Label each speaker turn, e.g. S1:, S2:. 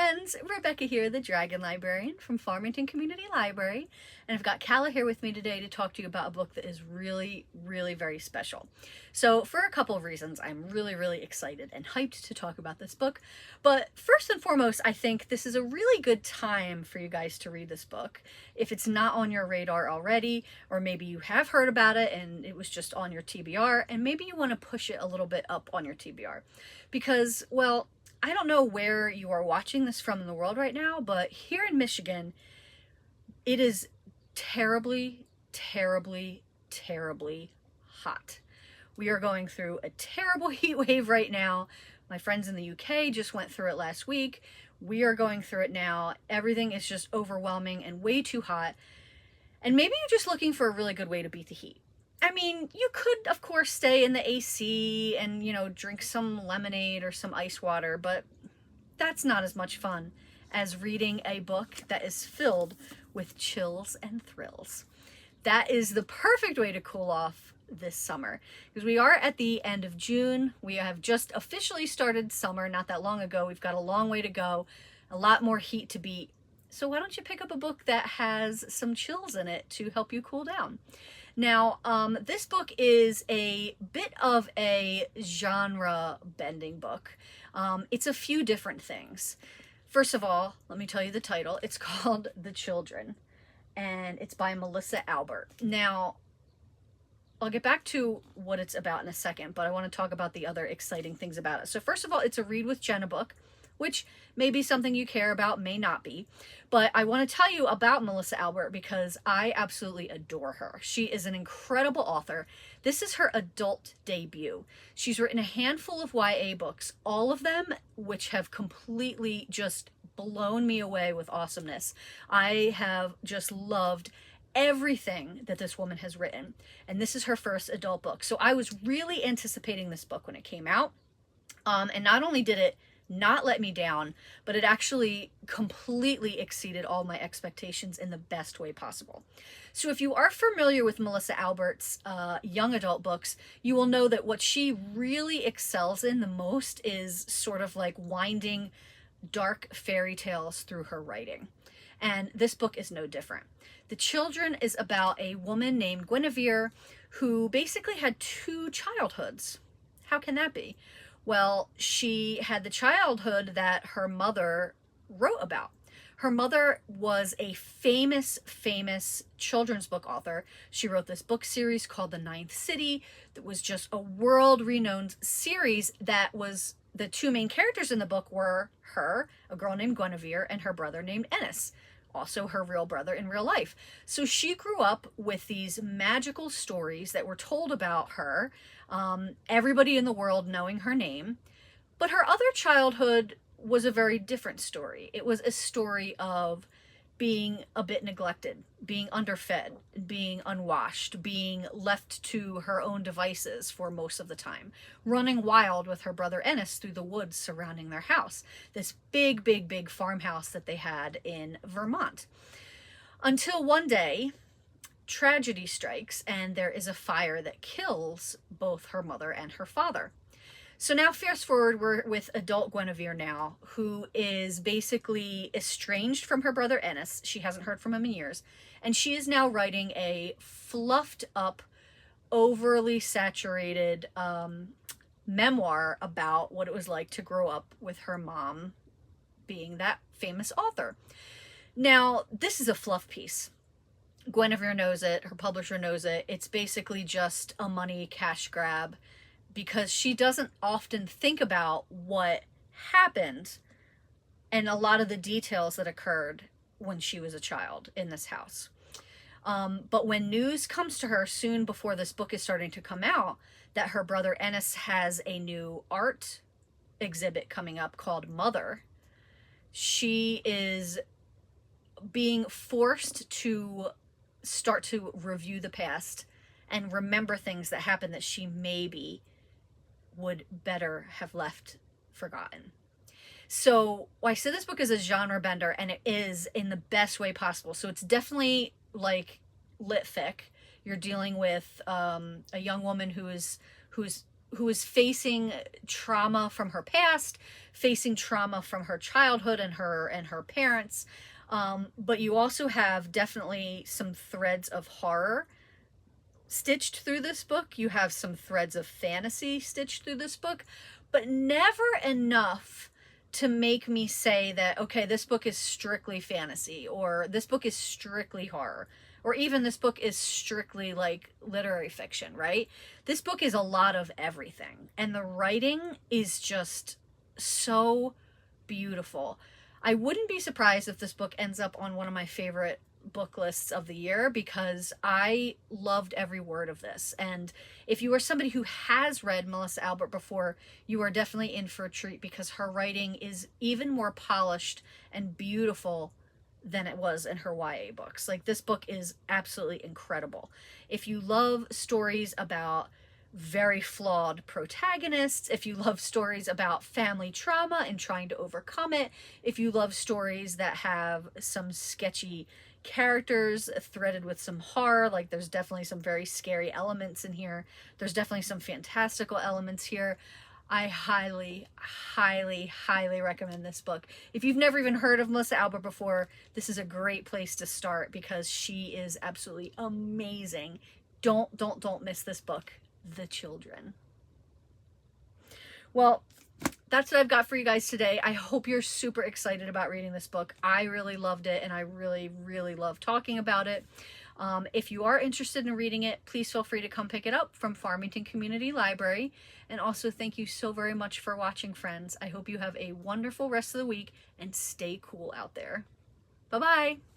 S1: friends, Rebecca here, the Dragon Librarian from Farmington Community Library, and I've got Calla here with me today to talk to you about a book that is really, really very special. So for a couple of reasons, I'm really, really excited and hyped to talk about this book, but first and foremost, I think this is a really good time for you guys to read this book. If it's not on your radar already, or maybe you have heard about it and it was just on your TBR, and maybe you want to push it a little bit up on your TBR, because, well, I don't know where you are watching this from in the world right now, but here in Michigan, it is terribly, terribly, terribly hot. We are going through a terrible heat wave right now. My friends in the UK just went through it last week. We are going through it now. Everything is just overwhelming and way too hot. And maybe you're just looking for a really good way to beat the heat. I mean, you could, of course, stay in the AC and, drink some lemonade or some ice water, but that's not as much fun as reading a book that is filled with chills and thrills. That is the perfect way to cool off this summer, because we are at the end of June. We have just officially started summer not that long ago. We've got a long way to go, a lot more heat to beat. So why don't you pick up a book that has some chills in it to help you cool down? Now, this book is a bit of a genre-bending book. It's a few different things. First of all, let me tell you the title. It's called The Children, and it's by Melissa Albert. Now, I'll get back to what it's about in a second, but I want to talk about the other exciting things about it. So first of all, it's a Read with Jenna book, which may be something you care about, may not be. But I want to tell you about Melissa Albert because I absolutely adore her. She is an incredible author. This is her adult debut. She's written a handful of YA books, all of them which have completely just blown me away with awesomeness. I have just loved everything that this woman has written. And this is her first adult book. So I was really anticipating this book when it came out. And not only did it not let me down, but it actually completely exceeded all my expectations in the best way possible. So if you are familiar with Melissa Albert's young adult books, you will know that what she really excels in the most is sort of like winding dark fairy tales through her writing. And this book is no different. The Children is about a woman named Guinevere who basically had two childhoods. How can that be? Well, she had the childhood that her mother wrote about. Her mother was a famous, famous children's book author. She wrote this book series called The Ninth City that was just a world-renowned series that was, the two main characters in the book were her, a girl named Guinevere, and her brother named Ennis, also her real brother in real life. So she grew up with these magical stories that were told about her, everybody in the world knowing her name. But her other childhood was a very different story. It was a story of being a bit neglected, being underfed, being unwashed, being left to her own devices for most of the time, running wild with her brother Ennis through the woods surrounding their house, this big, big, big farmhouse that they had in Vermont. Until one day, tragedy strikes and there is a fire that kills both her mother and her father. So now fast forward, we're with adult Guinevere now, who is basically estranged from her brother Ennis. She hasn't heard from him in years. And she is now writing a fluffed up, overly saturated memoir about what it was like to grow up with her mom being that famous author. Now, this is a fluff piece. Guinevere knows it. Her publisher knows it. It's basically just a money cash grab, because she doesn't often think about what happened and a lot of the details that occurred when she was a child in this house. But when news comes to her soon before this book is starting to come out that her brother Ennis has a new art exhibit coming up called Mother, she is being forced to start to review the past and remember things that happened that she maybe would better have left forgotten. So I said this book is a genre bender, and it is in the best way possible. So it's definitely like lit fic. You're dealing with a young woman who's who is facing trauma from her past, facing trauma from her childhood and her parents. But you also have definitely some threads of horror stitched through this book. You have some threads of fantasy stitched through this book, but never enough to make me say that, okay, this book is strictly fantasy, or this book is strictly horror, or even this book is strictly like literary fiction, right? This book is a lot of everything, and the writing is just so beautiful. I wouldn't be surprised if this book ends up on one of my favorite book lists of the year, because I loved every word of this. And if you are somebody who has read Melissa Albert before, you are definitely in for a treat, because her writing is even more polished and beautiful than it was in her YA books. Like, this book is absolutely incredible. If you love stories about very flawed protagonists, if you love stories about family trauma and trying to overcome it, if you love stories that have some sketchy characters threaded with some horror, like there's definitely some very scary elements in here, there's definitely some fantastical elements here, I highly, highly, highly recommend this book. If you've never even heard of Melissa Albert before, this is a great place to start, because she is absolutely amazing. Don't miss this book, The Children. Well, that's what I've got for you guys today. I hope you're super excited about reading this book. I really loved it, and I really, really love talking about it. If you are interested in reading it, please feel free to come pick it up from Farmington Community Library. And also, thank you so very much for watching, friends. I hope you have a wonderful rest of the week, and stay cool out there. Bye-bye.